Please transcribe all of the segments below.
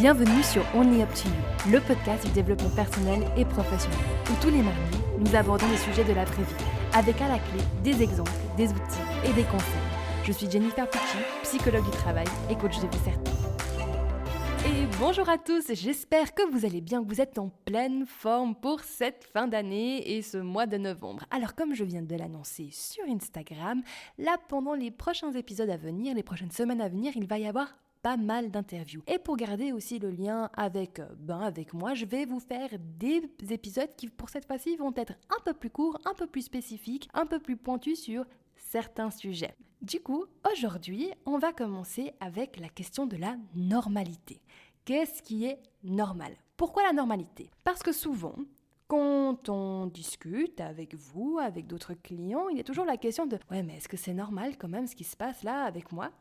Bienvenue sur Only Up to You, le podcast du développement personnel et professionnel, où tous les mardis, nous abordons les sujets de la vraie vie, avec à la clé des exemples, des outils et des conseils. Je suis Jennifer Pucci, psychologue du travail et coach de vie certaine. Et bonjour à tous, j'espère que vous allez bien, que vous êtes en pleine forme pour cette fin d'année et ce mois de novembre. Alors comme je viens de l'annoncer sur Instagram, là pendant les prochains épisodes à venir, les prochaines semaines à venir, il va y avoir pas mal d'interviews. Et pour garder aussi le lien avec moi, je vais vous faire des épisodes qui pour cette fois-ci vont être un peu plus courts, un peu plus spécifiques, un peu plus pointus sur certains sujets. Du coup, aujourd'hui, on va commencer avec la question de la normalité. Qu'est-ce qui est normal ? Pourquoi la normalité ? Parce que souvent, quand on discute avec vous, avec d'autres clients, il y a toujours la question de « Ouais, mais est-ce que c'est normal quand même ce qui se passe là avec moi ?»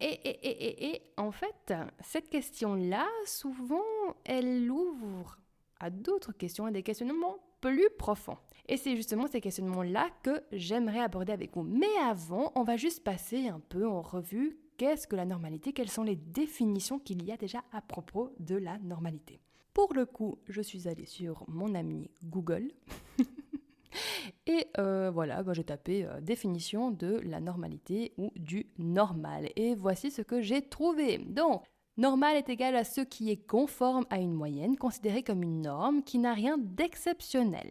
Et en fait, cette question-là, souvent, elle ouvre à d'autres questions, à des questionnements plus profonds. Et c'est justement ces questionnements-là que j'aimerais aborder avec vous. Mais avant, on va juste passer un peu en revue qu'est-ce que la normalité, quelles sont les définitions qu'il y a déjà à propos de la normalité. Pour le coup, je suis allée sur mon ami Google et j'ai tapé définition de la normalité ou du normal. Et voici ce que j'ai trouvé. Donc, normal est égal à ce qui est conforme à une moyenne, considéré comme une norme qui n'a rien d'exceptionnel.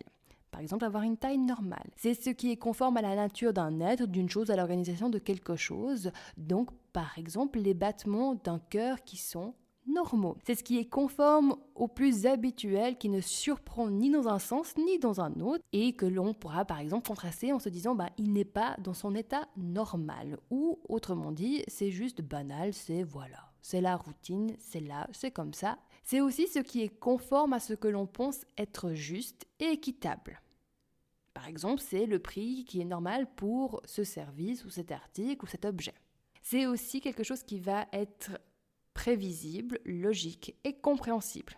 Par exemple, avoir une taille normale. C'est ce qui est conforme à la nature d'un être, d'une chose, à l'organisation de quelque chose. Donc, par exemple, les battements d'un cœur qui sont normaux. C'est ce qui est conforme au plus habituel, qui ne surprend ni dans un sens ni dans un autre, et que l'on pourra par exemple contraster en se disant il n'est pas dans son état normal. Ou autrement dit, c'est juste banal, c'est la routine, c'est là, c'est comme ça. C'est aussi ce qui est conforme à ce que l'on pense être juste et équitable. Par exemple, c'est le prix qui est normal pour ce service ou cet article ou cet objet. C'est aussi quelque chose qui va être prévisible, logique et compréhensible.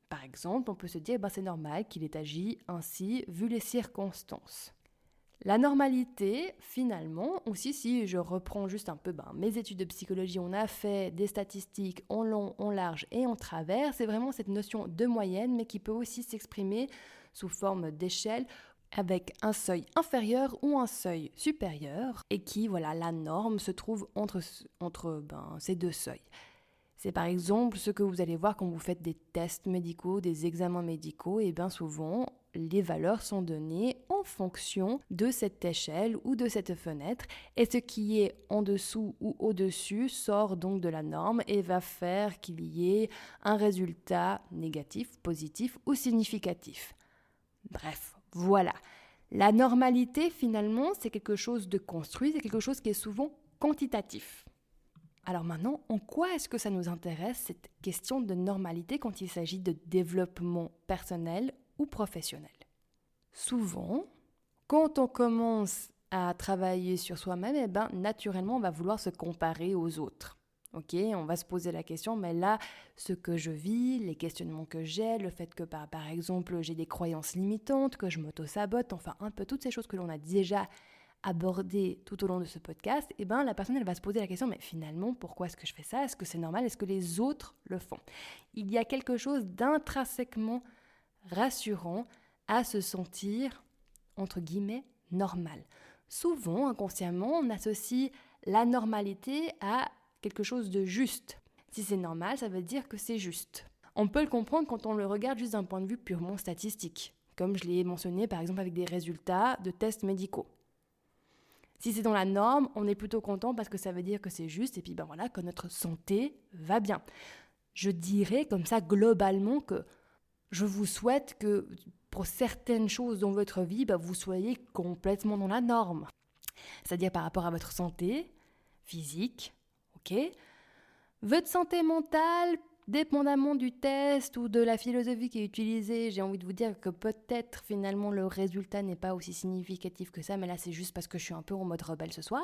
Par exemple, on peut se dire c'est normal qu'il ait agi ainsi vu les circonstances. La normalité, finalement, aussi si je reprends juste un peu mes études de psychologie, on a fait des statistiques en long, en large et en travers, c'est vraiment cette notion de moyenne, mais qui peut aussi s'exprimer sous forme d'échelle avec un seuil inférieur ou un seuil supérieur, et qui, la norme se trouve entre ces deux seuils. C'est par exemple ce que vous allez voir quand vous faites des tests médicaux, des examens médicaux, et bien souvent, les valeurs sont données en fonction de cette échelle ou de cette fenêtre, et ce qui est en dessous ou au-dessus sort donc de la norme et va faire qu'il y ait un résultat négatif, positif ou significatif. Bref, voilà. La normalité, finalement, c'est quelque chose de construit, c'est quelque chose qui est souvent quantitatif. Alors maintenant, en quoi est-ce que ça nous intéresse, cette question de normalité, quand il s'agit de développement personnel ou professionnel ? Souvent, quand on commence à travailler sur soi-même, naturellement, on va vouloir se comparer aux autres. Ok, on va se poser la question, mais là, ce que je vis, les questionnements que j'ai, le fait que par exemple j'ai des croyances limitantes, que je m'auto-sabote, enfin un peu toutes ces choses que l'on a déjà abordées tout au long de ce podcast, la personne elle va se poser la question, mais finalement, pourquoi est-ce que je fais ça ? Est-ce que c'est normal ? Est-ce que les autres le font ? Il y a quelque chose d'intrinsèquement rassurant à se sentir, entre guillemets, normal. Souvent, inconsciemment, on associe la normalité à quelque chose de juste. Si c'est normal, ça veut dire que c'est juste. On peut le comprendre quand on le regarde juste d'un point de vue purement statistique, comme je l'ai mentionné par exemple avec des résultats de tests médicaux. Si c'est dans la norme, on est plutôt content parce que ça veut dire que c'est juste et puis que notre santé va bien. Je dirais comme ça globalement que je vous souhaite que pour certaines choses dans votre vie, vous soyez complètement dans la norme. C'est-à-dire par rapport à votre santé physique, ok ? Votre santé mentale, dépendamment du test ou de la philosophie qui est utilisée, j'ai envie de vous dire que peut-être finalement le résultat n'est pas aussi significatif que ça, mais là c'est juste parce que je suis un peu en mode rebelle ce soir.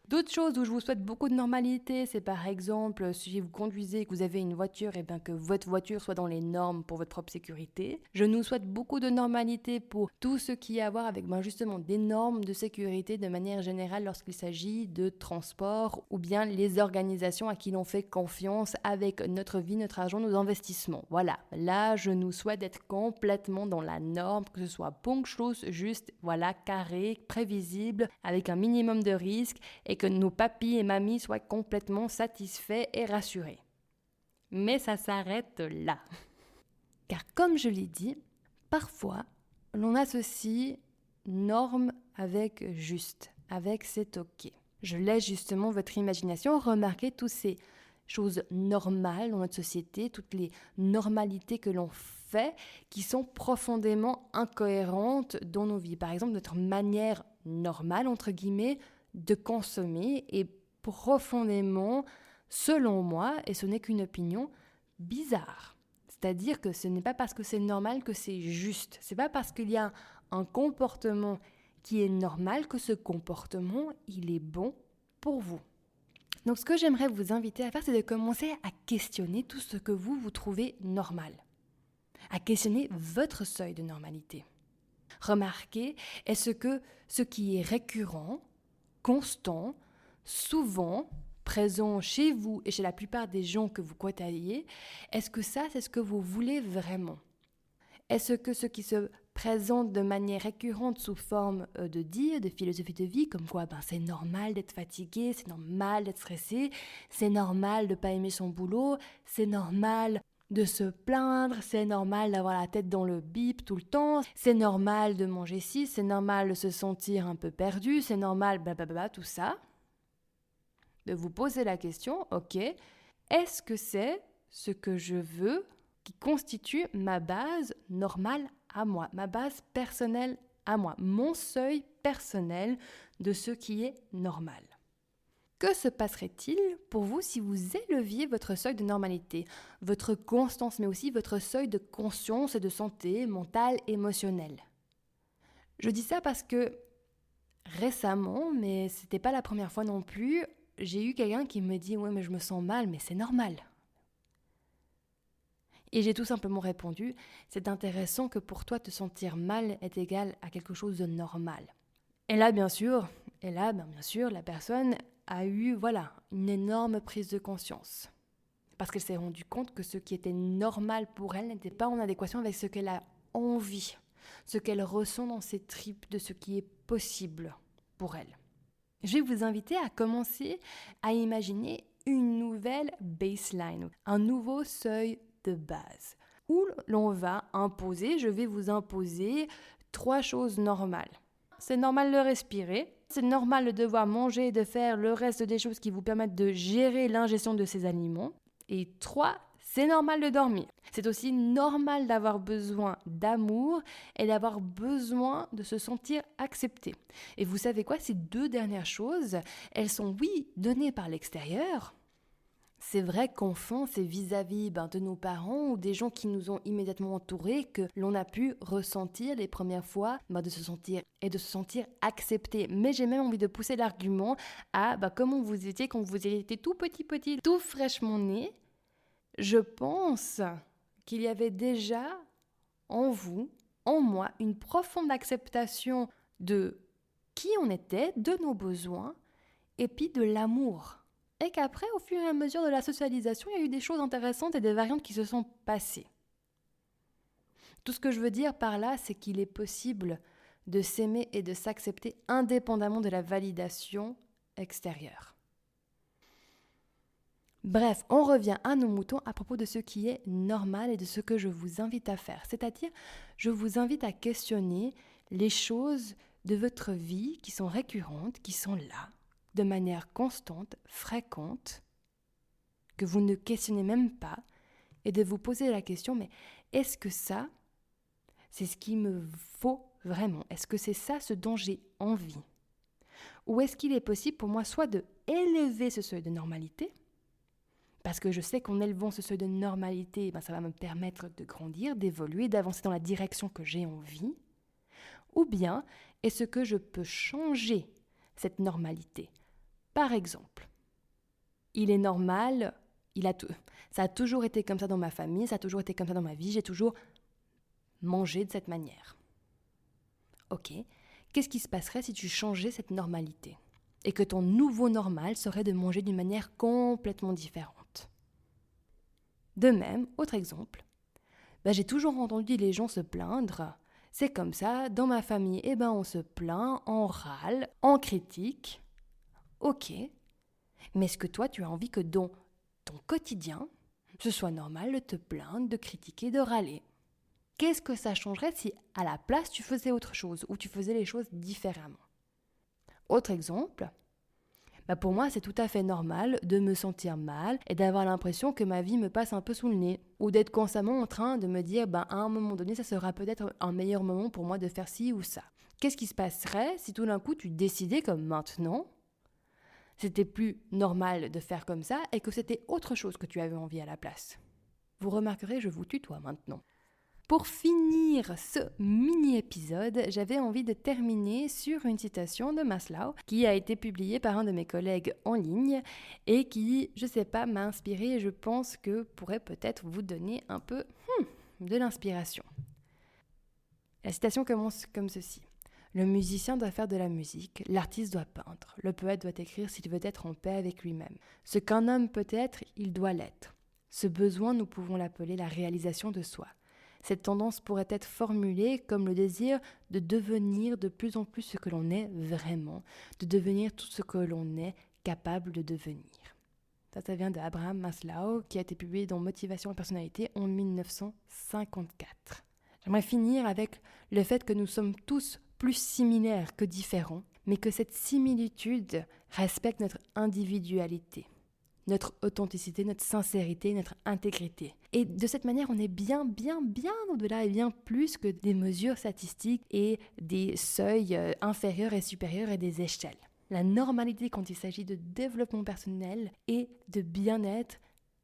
D'autres choses où je vous souhaite beaucoup de normalité, c'est par exemple si vous conduisez et que vous avez une voiture, et bien que votre voiture soit dans les normes pour votre propre sécurité. Je nous souhaite beaucoup de normalité pour tout ce qui a à voir avec justement des normes de sécurité de manière générale lorsqu'il s'agit de transport ou bien les organisations à qui l'on fait confiance avec notre vie, notre argent, nos investissements. Voilà, là je nous souhaite d'être complètement dans la norme, que ce soit punctuous, juste, voilà, carré, prévisible, avec un minimum de risque et que nos papis et mamies soient complètement satisfaits et rassurés. Mais ça s'arrête là. Car comme je l'ai dit, parfois, l'on associe norme avec juste, avec c'est ok. Je laisse justement votre imagination remarquer toutes ces choses normales dans notre société, toutes les normalités que l'on fait qui sont profondément incohérentes dans nos vies. Par exemple, notre manière normale, entre guillemets, de consommer est profondément, selon moi, et ce n'est qu'une opinion, bizarre. C'est-à-dire que ce n'est pas parce que c'est normal que c'est juste. C'est pas parce qu'il y a un comportement qui est normal que ce comportement, il est bon pour vous. Donc ce que j'aimerais vous inviter à faire, c'est de commencer à questionner tout ce que vous trouvez normal. À questionner votre seuil de normalité. Remarquez, est-ce que ce qui est récurrent, constant, souvent présent chez vous et chez la plupart des gens que vous côtoyez, est-ce que ça, c'est ce que vous voulez vraiment? Est-ce que ce qui se présente de manière récurrente sous forme de dire, de philosophie de vie, comme quoi c'est normal d'être fatigué, c'est normal d'être stressé, c'est normal de ne pas aimer son boulot, c'est normal de se plaindre, c'est normal d'avoir la tête dans le bip tout le temps, c'est normal de manger ci, c'est normal de se sentir un peu perdu, c'est normal, blablabla, tout ça. De vous poser la question, ok, est-ce que c'est ce que je veux qui constitue ma base normale à moi, ma base personnelle à moi, mon seuil personnel de ce qui est normal? Que se passerait-il pour vous si vous éleviez votre seuil de normalité, votre constance, mais aussi votre seuil de conscience et de santé mentale, émotionnelle? Je dis ça parce que récemment, mais c'était pas la première fois non plus, j'ai eu quelqu'un qui me dit « Ouais, mais je me sens mal, mais c'est normal ». Et j'ai tout simplement répondu « C'est intéressant que pour toi, te sentir mal est égal à quelque chose de normal ». Et là, bien sûr, la personne a eu, une énorme prise de conscience. Parce qu'elle s'est rendue compte que ce qui était normal pour elle n'était pas en adéquation avec ce qu'elle a envie, ce qu'elle ressent dans ses tripes, de ce qui est possible pour elle. Je vais vous inviter à commencer à imaginer une nouvelle baseline, un nouveau seuil de base, où l'on va imposer, je vais vous imposer 3 choses normales. C'est normal de respirer, c'est normal de devoir manger et de faire le reste des choses qui vous permettent de gérer l'ingestion de ces aliments. Et 3, c'est normal de dormir. C'est aussi normal d'avoir besoin d'amour et d'avoir besoin de se sentir accepté. Et vous savez quoi, ces 2 dernières choses, elles sont, oui, données par l'extérieur. C'est vrai qu'enfant, c'est vis-à-vis de nos parents ou des gens qui nous ont immédiatement entourés que l'on a pu ressentir les premières fois de se sentir accepté. Mais j'ai même envie de pousser l'argument à comment vous étiez quand vous étiez tout petit, tout fraîchement né. Je pense qu'il y avait déjà en vous, en moi, une profonde acceptation de qui on était, de nos besoins et puis de l'amour. Et qu'après, au fur et à mesure de la socialisation, il y a eu des choses intéressantes et des variantes qui se sont passées. Tout ce que je veux dire par là, c'est qu'il est possible de s'aimer et de s'accepter indépendamment de la validation extérieure. Bref, on revient à nos moutons à propos de ce qui est normal et de ce que je vous invite à faire. C'est-à-dire, je vous invite à questionner les choses de votre vie qui sont récurrentes, qui sont là, de manière constante, fréquente, que vous ne questionnez même pas, et de vous poser la question, mais est-ce que ça, c'est ce qu'il me faut vraiment? Est-ce que c'est ça ce dont j'ai envie? Ou est-ce qu'il est possible pour moi soit de élever ce seuil de normalité, parce que je sais qu'en élevant ce seuil de normalité, ça va me permettre de grandir, d'évoluer, d'avancer dans la direction que j'ai envie, ou bien est-ce que je peux changer cette normalité Par exemple, il est normal, ça a toujours été comme ça dans ma famille, ça a toujours été comme ça dans ma vie, j'ai toujours mangé de cette manière. Ok, qu'est-ce qui se passerait si tu changeais cette normalité et que ton nouveau normal serait de manger d'une manière complètement différente? De même, autre exemple, j'ai toujours entendu les gens se plaindre. C'est comme ça, dans ma famille, on se plaint, on râle, on critique. Ok, mais est-ce que toi, tu as envie que dans ton quotidien, ce soit normal de te plaindre, de critiquer, de râler? Qu'est-ce que ça changerait si, à la place, tu faisais autre chose ou tu faisais les choses différemment? Autre exemple, pour moi, c'est tout à fait normal de me sentir mal et d'avoir l'impression que ma vie me passe un peu sous le nez. Ou d'être constamment en train de me dire, à un moment donné, ça sera peut-être un meilleur moment pour moi de faire ci ou ça. Qu'est-ce qui se passerait si tout d'un coup, tu décidais comme maintenant, c'était plus normal de faire comme ça et que c'était autre chose que tu avais envie à la place? Vous remarquerez, je vous tutoie maintenant. Pour finir ce mini-épisode, j'avais envie de terminer sur une citation de Maslow qui a été publiée par un de mes collègues en ligne et qui, je sais pas, m'a inspirée et je pense que pourrait peut-être vous donner un peu de l'inspiration. La citation commence comme ceci. Le musicien doit faire de la musique, l'artiste doit peindre, le poète doit écrire s'il veut être en paix avec lui-même. Ce qu'un homme peut être, il doit l'être. Ce besoin, nous pouvons l'appeler la réalisation de soi. Cette tendance pourrait être formulée comme le désir de devenir de plus en plus ce que l'on est vraiment, de devenir tout ce que l'on est capable de devenir. Ça vient de Abraham Maslow, qui a été publié dans Motivation et personnalité en 1954. J'aimerais finir avec le fait que nous sommes tous plus similaires que différents, mais que cette similitude respecte notre individualité, notre authenticité, notre sincérité, notre intégrité. Et de cette manière, on est bien au-delà et bien plus que des mesures statistiques et des seuils inférieurs et supérieurs et des échelles. La normalité quand il s'agit de développement personnel et de bien-être,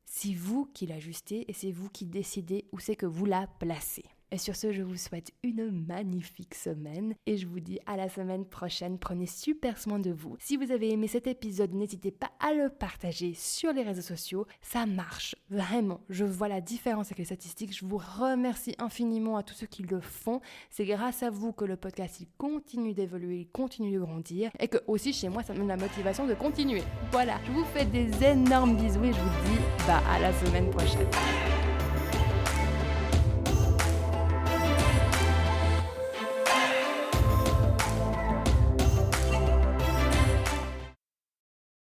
c'est vous qui l'ajustez et c'est vous qui décidez où c'est que vous la placez. Et sur ce, je vous souhaite une magnifique semaine et je vous dis à la semaine prochaine. Prenez super soin de vous. Si vous avez aimé cet épisode, n'hésitez pas à le partager sur les réseaux sociaux. Ça marche, vraiment. Je vois la différence avec les statistiques. Je vous remercie infiniment à tous ceux qui le font. C'est grâce à vous que le podcast il continue d'évoluer, il continue de grandir et que aussi chez moi, ça me donne la motivation de continuer. Voilà, je vous fais des énormes bisous et je vous dis à la semaine prochaine.